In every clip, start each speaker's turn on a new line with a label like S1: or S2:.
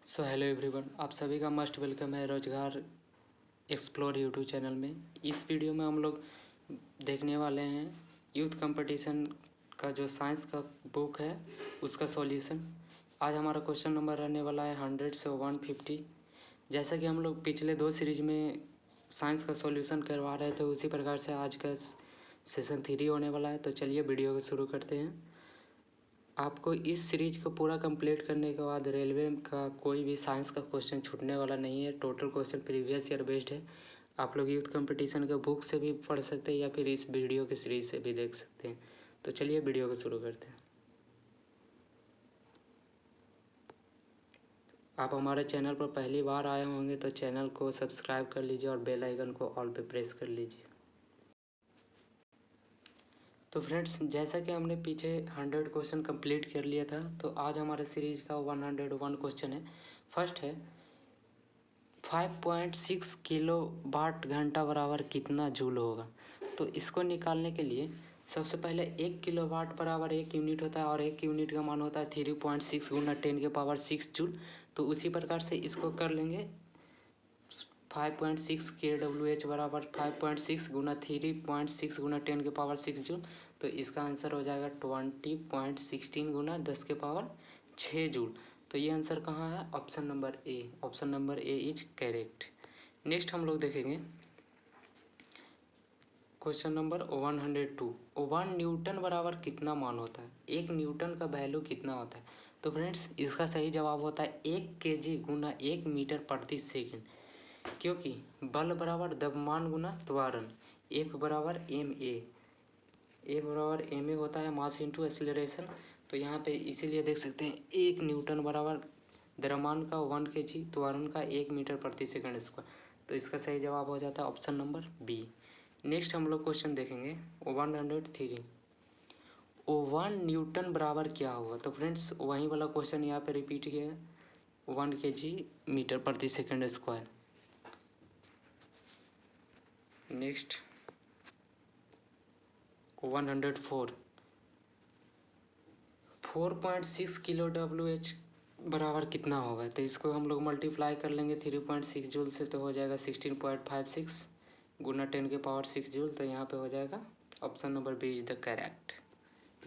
S1: So hello everyone, आप सभी का मस्ट वेलकम है रोजगार एक्सप्लोर यूट्यूब चैनल में। इस वीडियो में हम लोग देखने वाले हैं यूथ कंपटीशन का जो साइंस का बुक है उसका सॉल्यूशन। आज हमारा क्वेश्चन नंबर रहने वाला है 100 से 150। जैसा कि हम लोग पिछले 2 सीरीज में साइंस का सॉल्यूशन करवा रहे थे, उसी प्रकार से आज का सेशन 3 होने वाला है। तो चलिए वीडियो को शुरू करते हैं। आपको इस सीरीज को पूरा कंप्लीट करने के बाद रेलवे का कोई भी साइंस का क्वेश्चन छूटने वाला नहीं है। Total question previous year based है। आप लोग यूथ कंपटीशन के बुक से भी पढ़ सकते हैं या फिर इस वीडियो की सीरीज से भी देख सकते हैं। तो चलिए वीडियो को शुरू करते हैं। आप हमारे चैनल पर पहली बार आए होंगे तो चैनल को सब्सक्राइब कर लीजिए और बेल आइकन को ऑल पे प्रेस कर लीजिए। तो फ्रेंड्स, जैसा कि हमने पीछे 100 क्वेश्चन कंप्लीट कर लिया था, तो आज हमारे सीरीज का 101 क्वेश्चन है। फर्स्ट है 5.6 किलो वाट घंटा बराबर कितना जूल होगा। तो इसको निकालने के लिए सबसे पहले 1 किलो वाट बराबर 1 यूनिट होता है और 1 यूनिट का मान होता है 3.6 गुना 10 के पावर 6 जूल। तो उसी प्रकार से इसको कर लेंगे 5.6 kWh बराबर 5.6 गुना 3.6 गुना 10 के पावर 6 जूल। तो इसका आंसर हो जाएगा 20.16 गुना 10 के पावर 6 जूल। तो ये आंसर कहाँ है? Option number A. Option number A is correct. Next हम लोग देखेंगे क्वेश्चन नंबर 102। 1 न्यूटन बराबर कितना मान होता है? 1 न्यूटन का वैल्यू कितना होता है? तो फ्रेंड्स, इसका सही जवाब होता है 1 kg गुना 1 मीटर प्रति सेकेंड, क्योंकि बल बराबर द्रव्यमान गुना त्वरण, F बराबर ma होता है, मास इंटू एक्सीलरेशन। तो यहाँ पे इसीलिए देख सकते हैं 1 न्यूटन बराबर द्रव्यमान का 1 kg, त्वरण का 1 मीटर प्रति सेकंड स्क्वायर। तो इसका सही जवाब हो जाता है ऑप्शन नंबर बी। नेक्स्ट हम लोग क्वेश्चन देखेंगे 103। 1 न्यूटन बराबर क्या होगा? तो फ्रेंड्स, वही वाला क्वेश्चन यहाँ पे रिपीट किया है, 1 kg मीटर प्रति second square. Next 104। 4.6 kilo WH बराबर कितना होगा? तो इसको हम लोग मल्टीप्लाई कर लेंगे 3.6 जूल से, तो हो जाएगा 16.56 गुना 10 के पावर 6 जूल। तो यहाँ पे हो जाएगा option number B is the correct.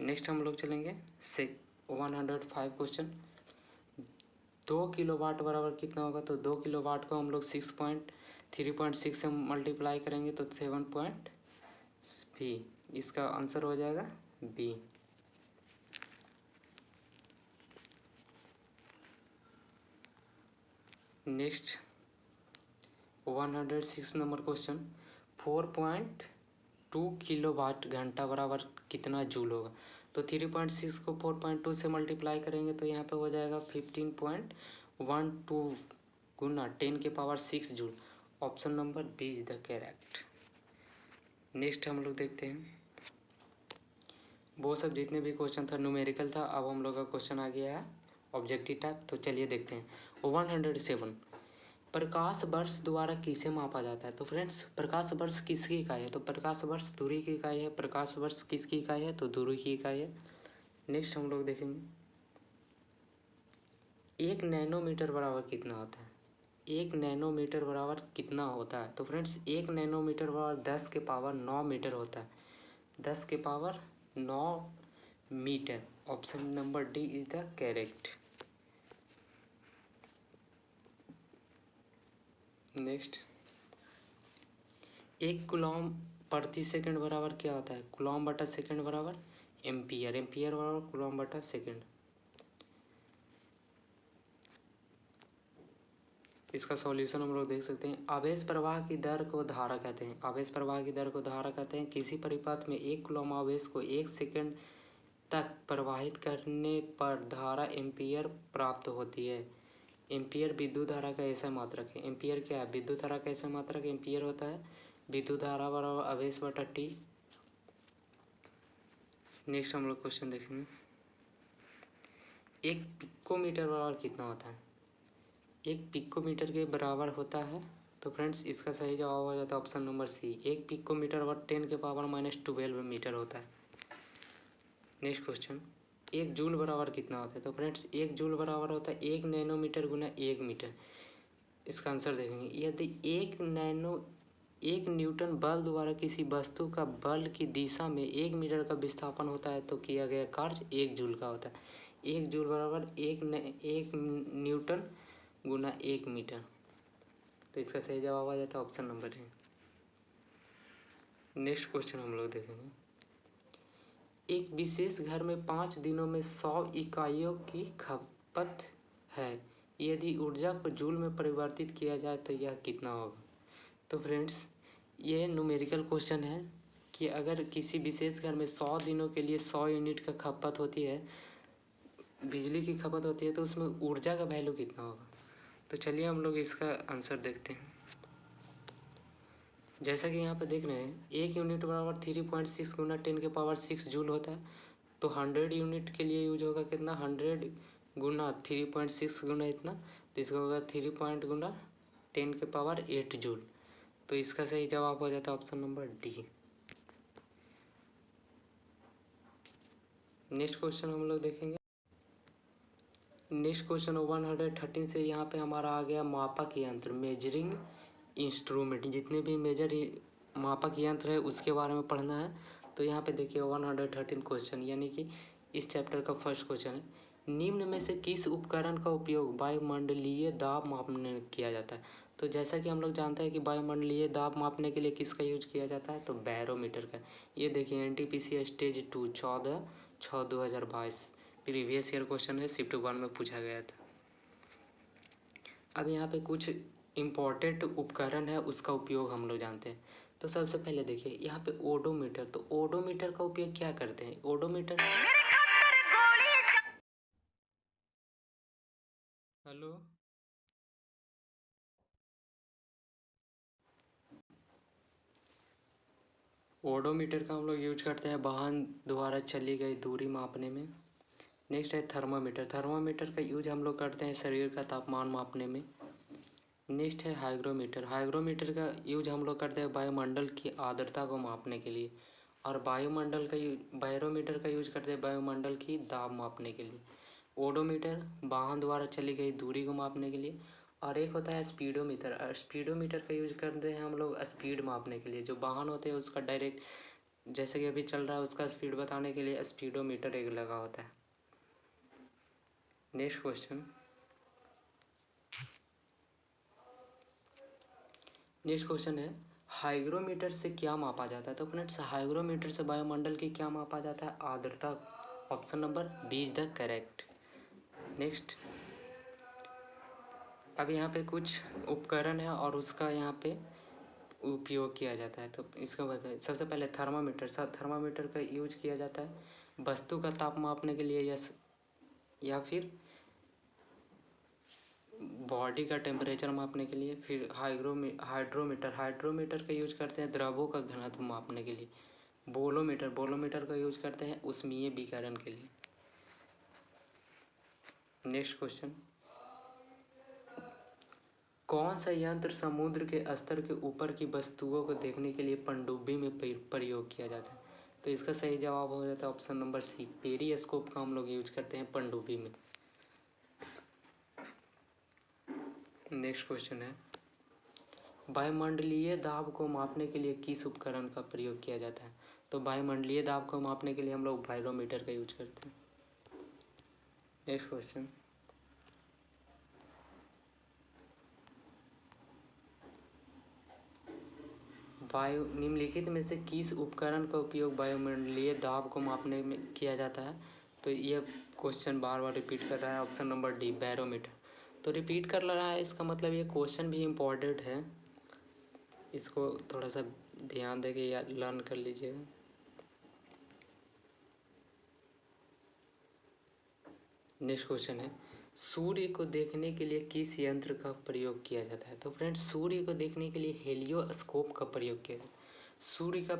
S1: Next हम लोग चलेंगे 105 क्वेश्चन। 2 किलो वाट बराबर कितना होगा? तो 2 किलो वाट को हम लोग 3.6 से मल्टीप्लाई करेंगे तो 7 पॉइंट बी। इसका आंसर हो जाएगा B. Next 106 number question. 4.2 kilo watt घंटा बराबर कितना जूल होगा? तो 3.6 को 4.2 से मल्टीप्लाई करेंगे तो यहाँ पे हो जाएगा 15.12 गुना 10 के power 6 joule. Option number B is the correct. Next हम लोग देखते हैं, वो सब जितने भी क्वेश्चन था न्यूमेरिकल था, अब हम लोग का क्वेश्चन आ गया है ऑब्जेक्टिव टाइप। तो चलिए देखते हैं 107। प्रकाश वर्ष द्वारा किसे मापा जाता है? तो फ्रेंड्स, प्रकाश वर्ष किसकी इकाई है? तो प्रकाश वर्ष दूरी की इकाई है। प्रकाश वर्ष किसकी इकाई है? तो दूरी की इकाई है। नेक्स्ट हम लोग देखेंगे 1 नैनोमीटर बराबर कितना होता है? 1 नैनोमीटर बराबर कितना होता है? तो फ्रेंड्स, 1 नैनोमीटर बराबर 10 के पावर 9 मीटर होता है। 10 के power 9 metre. Option number D is the correct. Next 1 coulomb प्रति सेकंड बराबर क्या होता है? कूलॉम बटा सेकंड बराबर एम्पियर। एम्पियर बराबर कूलॉम बटा सेकंड। इसका सॉल्यूशन हम लोग देख सकते हैं। आवेश प्रवाह की दर को धारा कहते हैं। आवेश प्रवाह की दर को धारा कहते हैं। किसी परिपथ में 1 कूलॉम आवेश को 1 सेकंड तक प्रवाहित करने पर धारा एम्पियर प्राप्त होती है। एम्पियर विद्युत धारा का ऐसा मात्रक है। एम्पियर क्या है? विद्युत धारा का ऐसा मात्रक एम्पियर होता है। विद्युत धारा बराबर आवेश बटा टी। नेक्स्ट हम लोग क्वेश्चन देखेंगे 1 पिकोमीटर बराबर कितना होता है? 1 पिकोमीटर के बराबर होता है। तो फ्रेंड्स, इसका सही जवाब हो जाता है ऑप्शन नंबर सी। 1 पिकोमीटर बराबर 10 के पावर -12 मीटर होता है। नेक्स्ट क्वेश्चन 1 जूल बराबर कितना होता है? तो फ्रेंड्स 1 जूल बराबर होता है 1 नैनोमीटर गुना 1 मीटर। इसका आंसर देखेंगे, यदि 1 न्यूटन बल द्वारा किसी वस्तु का बल की दिशा में 1 मीटर का विस्थापन होता है तो किया गया कार्य 1 जूल का होता है। 1 जूल बराबर 1 न्यूटन गुना 1 मीटर। तो इसका सही जवाब आ जाता है ऑप्शन नंबर है। नेक्स्ट क्वेश्चन हम लोग देखेंगे, एक विशेष घर में 5 दिनों में 100 इकाइयों की खपत है, यदि ऊर्जा को जूल में परिवर्तित किया जाए तो यह कितना होगा? तो फ्रेंड्स ये न्यूमेरिकल क्वेश्चन है कि अगर किसी विशेष घर में 100 दिनों के लिए 100 यूनिट का खपत होती है, बिजली की खपत होती है, तो उसमें ऊर्जा का वैल्यू कितना होगा? तो चलिए हम लोग इसका आंसर देखते हैं। जैसा कि यहाँ पे देख रहे हैं 1 यूनिट बराबर 3.6 गुना 10 के पावर 6 जूल होता है। तो 100 यूनिट के लिए यूज होगा कितना? 100 गुना 3.6 गुना इतना, तो इसका होगा 3 पॉइंट गुना 10 के पावर 8 जूल। तो इसका सही जवाब हो जाता है option number D. Next question हम लोग देखेंगे। नेक्स्ट क्वेश्चन 113 से यहाँ पे हमारा आ गया मापक यंत्र, मेजरिंग इंस्ट्रूमेंट। जितने भी मेजर मापक यंत्र है उसके बारे में पढ़ना है। तो यहाँ पे देखिए 113 क्वेश्चन, यानी कि इस चैप्टर का फर्स्ट क्वेश्चन है, निम्न में से किस उपकरण का उपयोग वायुमंडलीय दाब मापने किया जाता है? तो जैसा कि हम लोग जानते हैं कि वायुमंडलीय दाब मापने के लिए किसका यूज किया जाता है? तो बैरोमीटर का। ये देखिए NTPC stage 2 14/6/2022 previous year question है, शिफ्ट 1 में पूछा गया था। अब यहाँ पे कुछ इम्पोर्टेंट उपकरण है उसका उपयोग हम लोग जानते हैं। तो सबसे पहले देखिए यहाँ पे ओडोमीटर। तो ओडोमीटर का उपयोग क्या करते हैं? ओडोमीटर, हेलो, ओडोमीटर का हम लोग यूज करते हैं वाहन द्वारा चली गई दूरी मापने में। नेक्स्ट है थर्मामीटर। थर्मामीटर का यूज हम लोग करते हैं शरीर का तापमान मापने में। नेक्स्ट है हाइग्रोमीटर। हाइग्रोमीटर का यूज हम लोग करते हैं वायुमंडल की आर्द्रता को मापने के लिए। और बैरोमीटर का यूज करते हैं वायुमंडल की दाब मापने के लिए। ओडोमीटर वाहन द्वारा चली गई दूरी को मापने के लिए। और एक होता है स्पीडोमीटर। स्पीडोमीटर का यूज करते हैं हम लोग स्पीड मापने के लिए। जो वाहन होते हैं उसका डायरेक्ट, जैसे कि अभी चल रहा है उसका स्पीड बताने के लिए स्पीडोमीटर एक लगा होता है। नेक्स्ट क्वेश्चन, नेक्स्ट क्वेश्चन है हाइग्रोमीटर से क्या मापा जाता है? तो फ्रेंड्स हाइग्रोमीटर से वायुमंडल की क्या मापा जाता है? आर्द्रता। Option number B is the correct. Next, अब यहाँ पे कुछ उपकरण है और उसका यहाँ पे उपयोग किया जाता है। तो इसका बताइए। सबसे पहले थर्मामीटर। थर्मामीटर का यूज किया जाता है वस्तु का ताप मापने के लिए या फिर बॉडी का टेम्परेचर मापने के लिए। फिर हाइड्रोमीटर। हाइड्रोमीटर का यूज करते हैं द्रवों का घनत्व मापने के लिए। बोलोमीटर का यूज करते हैं उष्मीय विकिरण के लिए। नेक्स्ट क्वेश्चन, कौन सा यंत्र समुद्र के स्तर के ऊपर की वस्तुओं को देखने के लिए पनडुब्बी में प्रयोग किया जाता है? तो इसका सही जवाब हो जाता है ऑप्शन नंबर सी, पेरिस्कोप का हम लोग यूज करते हैं पनडुब्बी में। नेक्स्ट क्वेश्चन है वायुमंडलीय दाब को मापने के लिए किस उपकरण का प्रयोग किया जाता है? तो वायुमंडलीय दाब को मापने के लिए हम लोग बैरोमीटर का यूज करते हैं। नेक्स्ट क्वेश्चन, निम्नलिखित में से किस उपकरण का उपयोग वायुमंडलीय दाब को मापने में किया जाता है? तो ये क्वेश्चन बार बार रिपीट कर रहा है, ऑप्शन नंबर डी बैरोमीटर। तो रिपीट कर रहा है इसका मतलब ये क्वेश्चन भी इम्पोर्टेंट है, इसको थोड़ा सा ध्यान देके या लर्न कर लीजिएगा। नेक्स्ट क्वेश्चन है सूर्य को देखने के लिए किस यंत्र का प्रयोग किया जाता है? तो फ्रेंड्स सूर्य को देखने के लिए हेलियोस्कोप का प्रयोग किया जाता है। सूर्य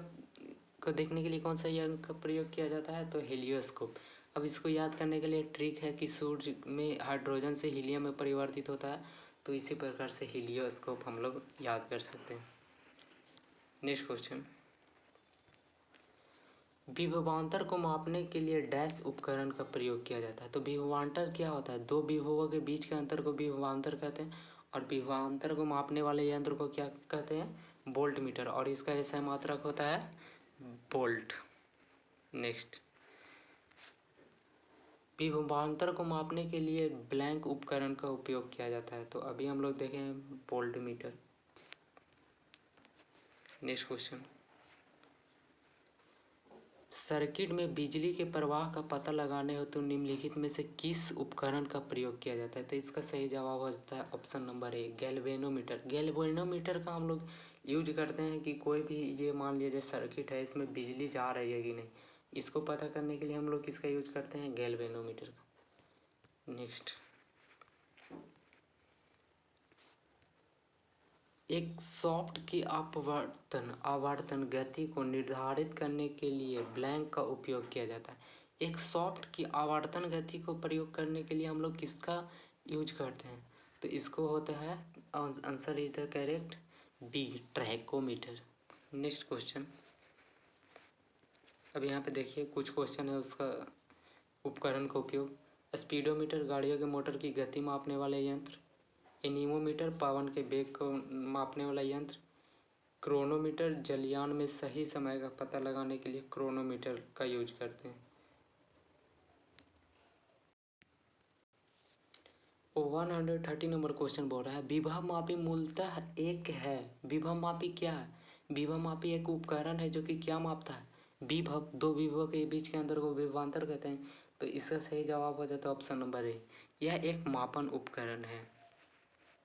S1: को देखने के लिए कौन सा यंत्र का प्रयोग किया जाता है? तो हेलियोस्कोप। अब इसको याद करने के लिए ट्रिक है कि सूर्य में हाइड्रोजन से हीलियम में परिवर्तित होता है, तो इसी प्रकार से हेलियोस्कोप हम लोग याद कर सकते हैं। नेक्स्ट क्वेश्चन, विभवांतर को मापने के लिए डैश उपकरण का प्रयोग किया जाता है। तो विभवांतर क्या होता है? दो विभवों के बीच के अंतर को विभवांतर कहते हैं और विभवांतर को मापने वाले यंत्र को क्या कहते हैं? Volt meter. और इसका SI मात्रक होता है वोल्ट। नेक्स्ट, विभवांतर को मापने के लिए ब्लैंक उपकरण का उपयोग किया जाता है। तो अभी हम लोग देखें volt meter. Next question, circuit में बिजली के प्रवाह का पता लगाने हेतु निम्नलिखित में से किस उपकरण का प्रयोग किया जाता है? तो इसका सही जवाब हो जाता है option number A, galvanometer. Galvanometer का हम लोग यूज करते हैं कि कोई भी, ये मान लीजिए सर्किट है, इसमें बिजली जा रही है कि नहीं, इसको पता करने के लिए हम लोग किसका यूज करते हैं? गैल्वेनोमीटर का। नेक्स्ट, एक सॉफ्ट की आवर्तन गति को निर्धारित करने के लिए ब्लैंक का उपयोग किया जाता है। एक सॉफ्ट की आवर्तन गति को प्रयोग करने के लिए हम लोग किसका यूज करते हैं? तो इसको होता है, answer is the correct B, tachometer. Next question, अब यहाँ पे देखिए कुछ क्वेश्चन है उसका उपकरण का उपयोग। स्पीडोमीटर गाड़ियों के मोटर की गति मापने वाले यंत्र। एनीमोमीटर पवन के वेग को मापने वाला यंत्र। क्रोनोमीटर जलयान में सही समय का पता लगाने के लिए क्रोनोमीटर का यूज करते हैं। 130 नंबर क्वेश्चन बोल रहा है, विभव मापी मूलतः एक है। विभव मापी क्या है? विभव मापी एक उपकरण है जो कि क्या मापता है? विभव, दो विभव के बीच के अंतर को विभवांतर कहते हैं। तो इसका सही जवाब हो जाता है ऑप्शन नंबर ए, यह एक मापन उपकरण है।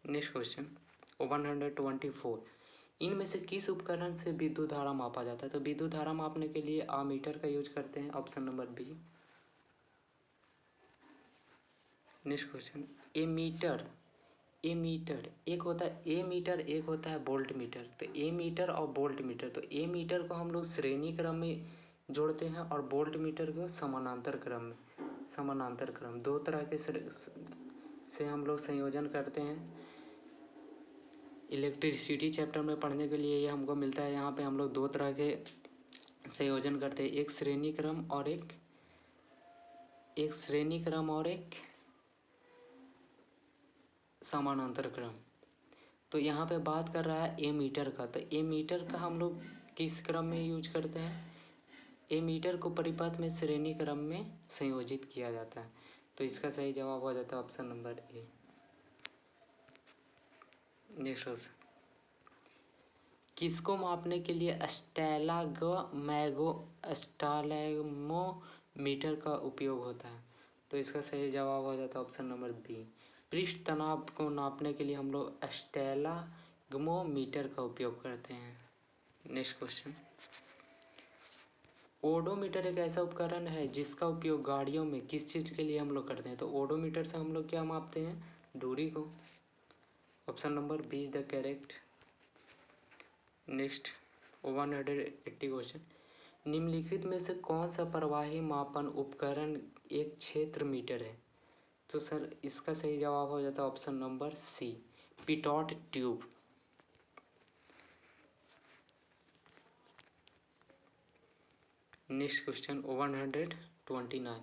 S1: नेक्स्ट क्वेश्चन 124, इनमें से किस उपकरण से विद्युत धारा मापा जाता है? तो विद्युत धारा मापने के लिए आमीटर का यूज करते हैं, option number B. Next question, ammeter एक होता है एमीटर, एक होता है वोल्ट मीटर। तो एमीटर और वोल्ट मीटर, तो एमीटर को हम लोग श्रेणी क्रम में जोड़ते हैं और वोल्ट मीटर को समानांतर क्रम, दो तरह के से हम लोग संयोजन करते हैं। इलेक्ट्रिसिटी चैप्टर में पढ़ने के लिए ये हमको मिलता है। यहाँ पे हम लोग दो तरह के संयोजन करते हैं, एक श्रेणी क्रम और एक समानांतर क्रम। तो यहाँ पे बात कर रहा है एमीटर का। तो एमीटर का हम लोग किस क्रम में यूज करते हैं? एमीटर को परिपथ में श्रेणी क्रम में संयोजित किया जाता है। तो इसका सही जवाब हो जाता है option number A. Next option, किसको मापने के लिए स्टैलेग्मोमीटर का उपयोग होता है? तो इसका सही जवाब हो जाता है ऑप्शन नंबर बी, पृष्ठ तनाव को नापने के लिए हम लोग स्टैलेग्मोमीटर का उपयोग करते हैं। नेक्स्ट क्वेश्चन, ओडोमीटर एक ऐसा उपकरण है जिसका उपयोग गाड़ियों में किस चीज के लिए हम लोग करते हैं? तो ओडोमीटर से हम लोग क्या मापते हैं? दूरी को। Option number B is the correct. Next 180 question, निम्नलिखित में से कौन सा प्रवाही मापन उपकरण एक क्षेत्र मीटर है? तो सर इसका सही जवाब हो जाता है option number C, pitot tube. Next question 129,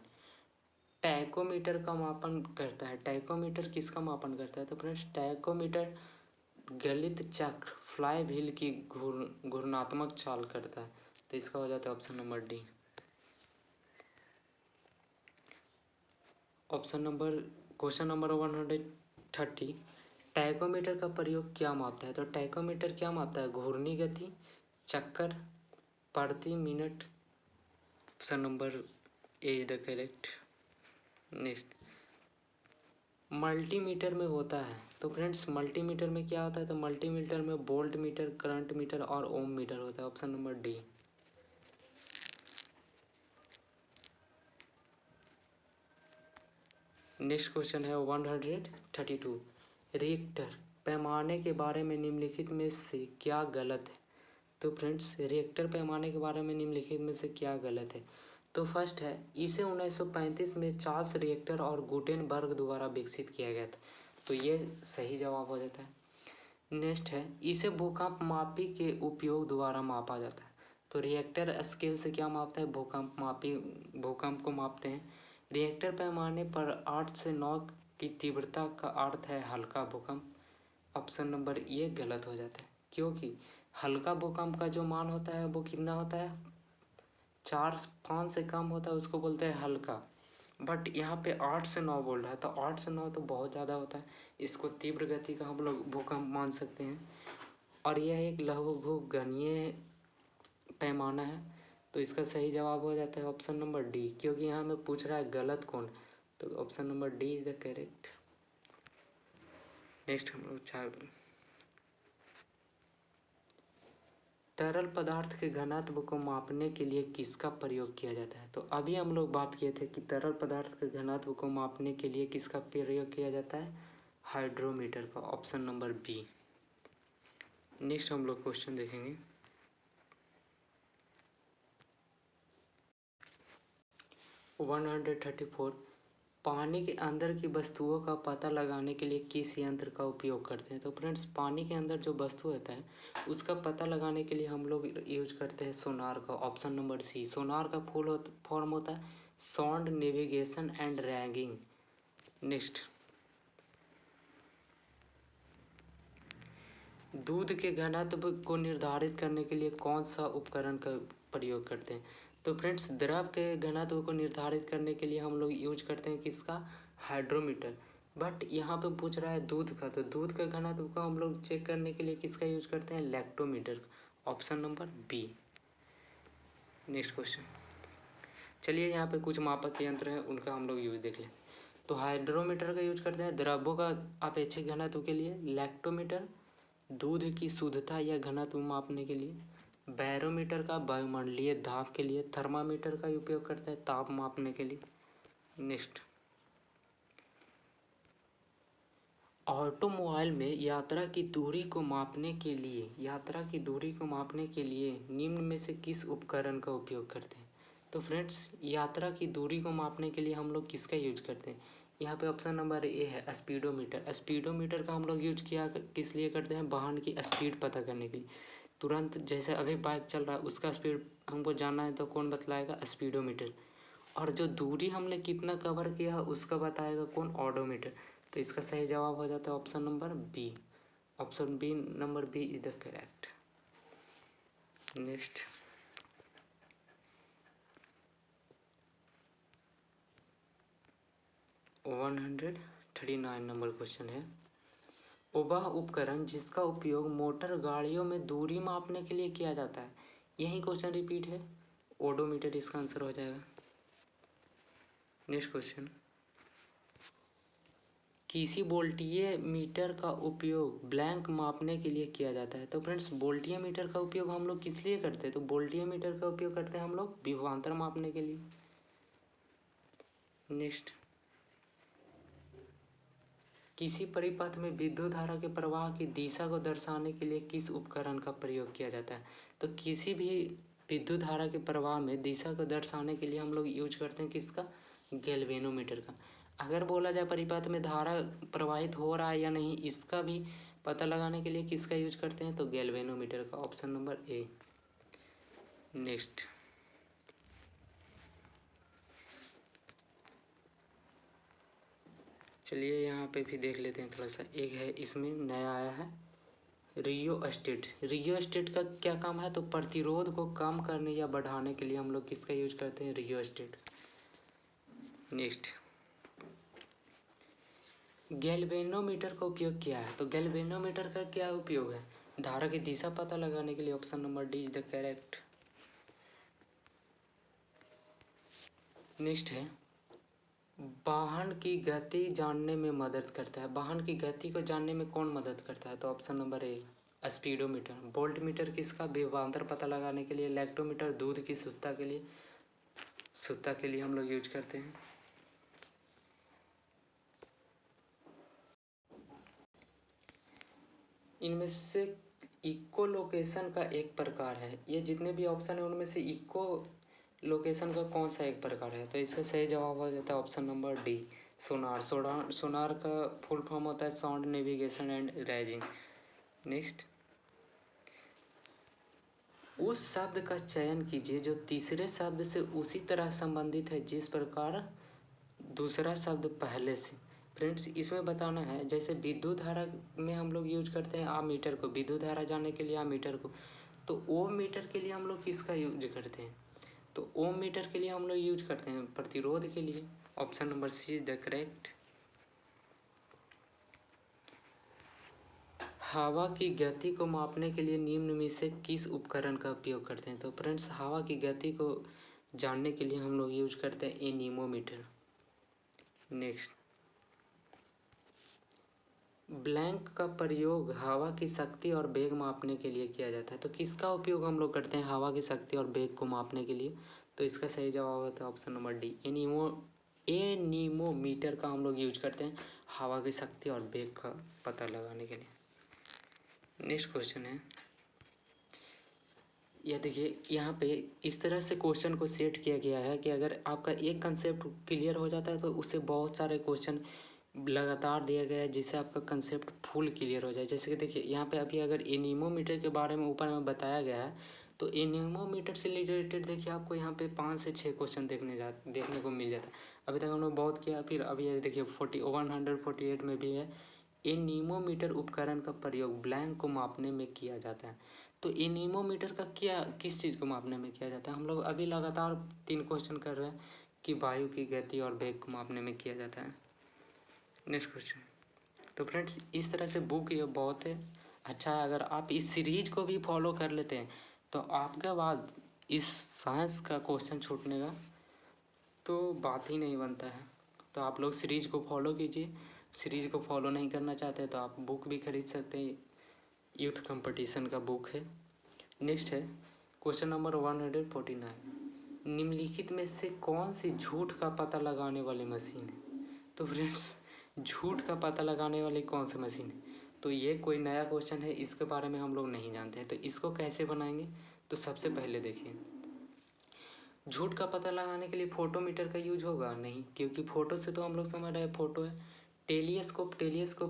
S1: tachometer का मापन करता है। टैकोमीटर किसका मापन करता है? तो फ्रेंड्स टैकोमीटर गलित चक्र फ्लाई व्हील की घूर्णात्मक चाल करता है। तो इसका हो जाता है option number D. Question number 130, tachometer का प्रयोग क्या मापता है? तो टैकोमीटर क्या मापता है? घूर्णी गति, चक्कर प्रति minute. Option number A is the correct. Next, multimeter में होता है। तो फ्रेंड्स मल्टीमीटर में क्या होता है? तो मल्टीमीटर में वोल्ट मीटर, करंट मीटर और ओम मीटर होता है। Option number D. Next question है 132, रिएक्टर पैमाने के बारे में निम्नलिखित में से क्या गलत है? तो फ्रेंड्स रिएक्टर पैमाने के बारे में निम्नलिखित में से क्या गलत है? तो फर्स्ट है, इसे 1935 में चार्ल्स रिएक्टर और गुटेनबर्ग द्वारा विकसित किया गया था। तो ये सही जवाब हो जाता है। नेक्स्ट है, इसे भूकंप मापी के उपयोग द्वारा मापा जाता है। तो रिएक्टर स्केल से क्या मापता है? भूकंप को मापते हैं। रिएक्टर पैमाने पर 8 से 9 की तीव्रता का अर्थ है हल्का भूकंप। ऑप्शन नंबर ये गलत हो जाता है, क्योंकि हल्का भूकंप का जो मान होता है वो कितना होता है? 4-5 से कम होता है, उसको बोलते हैं हल्का। बट यहाँ पे 8 से 9 बोल रहा है, तो 8 से 9 तो बहुत ज़्यादा होता है। इसको तीव्र गति का हम लोग भूकंप मान सकते हैं। और यह एक लघुगणीय पैमाना है, तो इसका सही जवाब हो जाता है ऑप्शन नंबर डी, क्योंकि यहाँ में पूछ रहा है गलत कौन, तो option number D is the correct. Next हम लोग तरल पदार्थ के घनत्व को मापने के लिए किसका प्रयोग किया जाता है? तो अभी हम लोग बात किए थे कि तरल पदार्थ के घनत्व को मापने के लिए किसका प्रयोग किया जाता है? हाइड्रोमीटर का, ऑप्शन नंबर बी। नेक्स्ट हम लोग क्वेश्चन देखेंगे। वन 134 पानी के अंदर की वस्तुओं का पता लगाने के लिए किस यंत्र का उपयोग करते हैं? तो फ्रेंड्स, पानी के अंदर जो वस्तु होता है उसका पता लगाने के लिए हम लोग यूज करते हैं सोनार का, ऑप्शन नंबर सी। सोनार का फुल फॉर्म होता है sound navigation and ragging. Next, दूध के घनत्व को निर्धारित करने के लिए कौन सा उपकरण का प्रयोग करते हैं? तो फ्रेंड्स, द्रव के घनत्व को निर्धारित करने के लिए हम लोग यूज करते हैं किसका? हाइड्रोमीटर। बट यहाँ पे पूछ रहा है दूध का, तो दूध का घनत्व को हम लोग चेक करने के लिए किसका यूज करते हैं? Lactometer, option number B. Next question, चलिए यहाँ पे कुछ मापक यंत्र हैं, उनका हम लोग यूज देख लें। तो हाइड्रोमीटर का यूज करते हैं द्रव्यों का अपेक्षित घनत्व के लिए, लैक्टोमीटर दूध की शुद्धता या घनत्व मापने के लिए, बैरोमीटर का वायुमंडलीय दाब के लिए, थर्मामीटर का उपयोग करते हैं ताप मापने के लिए। नेक्स्ट, ऑटोमोबाइल में यात्रा की दूरी को मापने के लिए निम्न में से किस उपकरण का उपयोग करते हैं? तो फ्रेंड्स, यात्रा की दूरी को मापने के लिए हम लोग किसका यूज करते हैं? यहाँ पे ऑप्शन नंबर ए है स्पीडोमीटर। स्पीडोमीटर का हम लोग यूज किस लिए करते हैं? वाहन की स्पीड पता करने के लिए। तुरंत जैसे अभी बाइक चल रहा है उसका स्पीड हमको जानना है तो कौन बतलाएगा? स्पीडोमीटर। और जो दूरी हमने कितना कवर किया उसका बताएगा कौन? ऑडोमीटर। तो इसका सही जवाब हो जाता है option number B. Option B number B is the correct. Next, one 139 number question है, वह उपकरण जिसका उपयोग मोटर गाड़ियों में दूरी मापने के लिए किया जाता है। यही क्वेश्चन रिपीट है, ओडोमीटर इसका आंसर हो जाएगा। नेक्स्ट क्वेश्चन, किसी वोल्टीय मीटर का उपयोग ब्लैंक मापने के लिए किया जाता है। तो फ्रेंड्स, वोल्टीय मीटर का उपयोग हम लोग किस लिए करते हैं? तो वोल्टीय मीटर का उपयोग करते हैं हम लोग विभवांतर मापने के लिए। नेक्स्ट, किसी परिपथ में विद्युत धारा के प्रवाह की दिशा को दर्शाने के लिए किस उपकरण का प्रयोग किया जाता है? तो किसी भी विद्युत धारा के प्रवाह में दिशा को दर्शाने के लिए हम लोग यूज करते हैं किसका? गैल्वेनोमीटर का। अगर बोला जाए परिपथ में धारा प्रवाहित हो रहा है या नहीं, इसका भी पता लगाने के लिए किसका यूज करते हैं? तो गैल्वेनोमीटर का, ऑप्शन नंबर ए। नेक्स्ट, चलिए यहाँ पे भी देख लेते हैं थोड़ा सा। एक है इसमें नया आया है रियोस्टेट। रियोस्टेट का क्या काम है? तो प्रतिरोध को कम करने या बढ़ाने के लिए हम लोग किसका यूज करते हैं? रियोस्टेट। नेक्स्ट, गैल्वेनोमीटर का उपयोग क्या है? तो गैल्वेनोमीटर का क्या उपयोग है? धारा की दिशा पता लगाने के लिए, option number D is the correct. Next है, वाहन की गति जानने में मदद करता है। वाहन की गति को जानने में कौन मदद करता है? तो option number A speedometer. Voltmeter किसका? विभवांतर पता लगाने के लिए। लैक्टोमीटर दूध की शुद्धता के लिए हम लोग यूज करते हैं। इनमें से इको लोकेशन का एक प्रकार है, ये जितने भी ऑप्शन है उनमें से इको लोकेशन का कौन सा एक प्रकार है? तो इसका सही जवाब हो जाता है ऑप्शन नंबर डी सोनार। सोनार का फुल फॉर्म होता है साउंड नेविगेशन एंड रैजिंग। नेक्स्ट, उस शब्द का चयन कीजिए जो तीसरे शब्द से उसी तरह संबंधित है जिस प्रकार दूसरा शब्द पहले से। फ्रेंड्स, इसमें बताना है, जैसे विद्युत धारा में हम लोग यूज करते हैं आमीटर को, विद्युत धारा जानने के लिए आमीटर को। तो ओम मीटर के लिए हम लोग किसका यूज करते हैं? तो ओम मीटर के लिए हम लोग यूज करते हैं प्रतिरोध के लिए। Option number C is the correct. हवा की गति को मापने के लिए निम्न में से किस उपकरण का उपयोग करते हैं? तो फ्रेंड्स, हवा की गति को जानने के लिए हम लोग यूज करते हैं एनीमोमीटर। नेक्स्ट, ब्लैंक का प्रयोग हवा की शक्ति और वेग मापने के लिए किया जाता है। तो किसका उपयोग हम लोग करते हैं हवा की शक्ति और वेग को मापने के लिए? तो इसका सही जवाब होता है ऑप्शन नंबर डी, एनीमोमीटर का हम लोग यूज करते हैं हवा की शक्ति और वेग का पता लगाने के लिए। नेक्स्ट क्वेश्चन है, यह देखिए, यहाँ पे इस तरह से क्वेश्चन को सेट किया गया है कि अगर आपका एक कंसेप्ट क्लियर हो जाता है तो उससे बहुत सारे क्वेश्चन लगातार दिया गया है जिससे आपका कंसेप्ट फुल क्लियर हो जाए। जैसे कि देखिए, यहाँ पे अभी अगर एनीमोमीटर के बारे में ऊपर में बताया गया है तो एनीमोमीटर से रिलेटेड देखिए आपको यहाँ पे 5 से 6 क्वेश्चन देखने को मिल जाता है। अभी तक हम लोग बहुत किया, फिर अभी देखिए 148 में भी है, एनीमोमीटर उपकरण का प्रयोग ब्लैंक को मापने में किया जाता है। तो एनीमोमीटर का किस चीज़ को मापने में किया जाता है? हम लोग अभी लगातार 3 क्वेश्चन कर रहे हैं कि वायु की गति और वेग को मापने में किया जाता है। नेक्स्ट क्वेश्चन, तो फ्रेंड्स, इस तरह से बुक ये बहुत है अच्छा है। अगर आप इस सीरीज को भी फॉलो कर लेते हैं तो आपके बाद इस साइंस का क्वेश्चन छूटने का तो बात ही नहीं बनता है। तो आप लोग सीरीज को फॉलो कीजिए। सीरीज को फॉलो नहीं करना चाहते तो आप बुक भी खरीद सकते हैं, यूथ कंपटीशन का बुक है। नेक्स्ट है क्वेश्चन नंबर 149, निम्नलिखित में से कौन सी झूठ का पता लगाने वाली मशीन है? तो फ्रेंड्स, झूठ का पता लगाने वाली कौन सी मशीन है? तो ये कोई नया क्वेश्चन है, इसके बारे में हम लोग नहीं जानते हैं। तो इसको कैसे बनाएंगे? तो सबसे पहले देखिए, झूठ का पता लगाने के लिए फोटोमीटर का यूज होगा नहीं, क्योंकि फोटो से तो हम लोग समझ रहे हैं फोटो है। टेलीस्कोप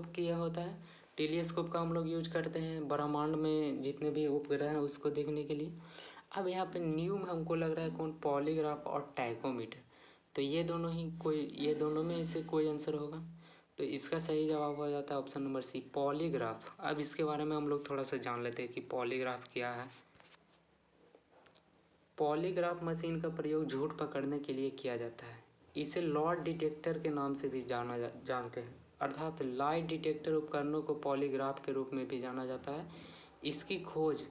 S1: किया होता है, टेलीस्कोप का हम लोग यूज करते हैं ब्रह्मांड में जितने भी उपग्रह हैं उसको देखने के लिए। अब यहाँ पे न्यू में हमको लग रहा है कौन, पॉलीग्राफ और टैकोमीटर। तो ये दोनों में से कोई आंसर होगा। तो इसका सही जवाब हो जाता है ऑप्शन नंबर सी, पॉलीग्राफ। अब इसके बारे में हम लोग थोड़ा सा जान लेते हैं कि पॉलीग्राफ क्या है। पॉलीग्राफ मशीन का प्रयोग झूठ पकड़ने के लिए किया जाता है। इसे लॉ डिटेक्टर के नाम से भी जानते हैं, अर्थात लाई डिटेक्टर उपकरणों को पॉलीग्राफ के रूप में भी जाना जाता है। इसकी खोज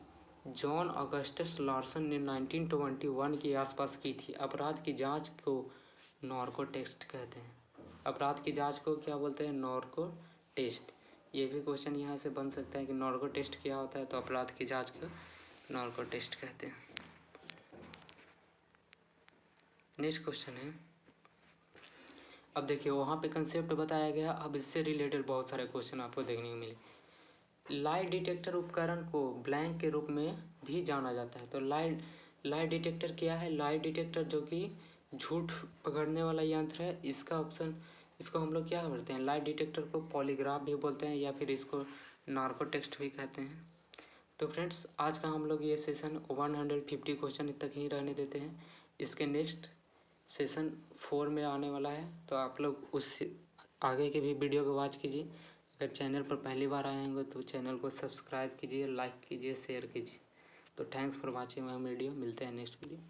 S1: जॉन ऑगस्टस लार्सन ने 1921 के आसपास की थी। अपराध की जांच को नॉर्को टेस्ट कहते हैं। अपराध की जांच को क्या बोलते हैं? नॉर्को टेस्ट। ये भी क्वेश्चन यहाँ से बन सकता है कि नॉर्को टेस्ट क्या होता है, तो अपराध की जांच को नॉर्को टेस्ट कहते हैं। नेक्स्ट क्वेश्चन है, अब देखिए वहाँ पे कंसेप्ट बताया गया, अब इससे रिलेटेड बहुत सारे क्वेश्चन आपको देखने को मिले। लाई डिटेक्टर उपकरण को ब्लैंक के रूप में भी जाना जाता है। तो लाई डिटेक्टर क्या है? लाई डिटेक्टर जो कि झूठ पकड़ने वाला यंत्र है। इसको हम लोग क्या करते हैं? लाई डिटेक्टर को पॉलीग्राफ भी बोलते हैं या फिर इसको नार्को टेस्ट भी कहते हैं। तो फ्रेंड्स, आज का हम लोग ये सेशन 150 क्वेश्चन तक ही रहने देते हैं। इसके नेक्स्ट सेशन 4 में आने वाला है, तो आप लोग उस आगे के भी वीडियो को वॉच कीजिए। अगर चैनल पर पहली बार आए होंगे तो चैनल को सब्सक्राइब कीजिए, लाइक कीजिए, शेयर कीजिए। तो thanks for watching my video. मिलते हैं नेक्स्ट वीडियो।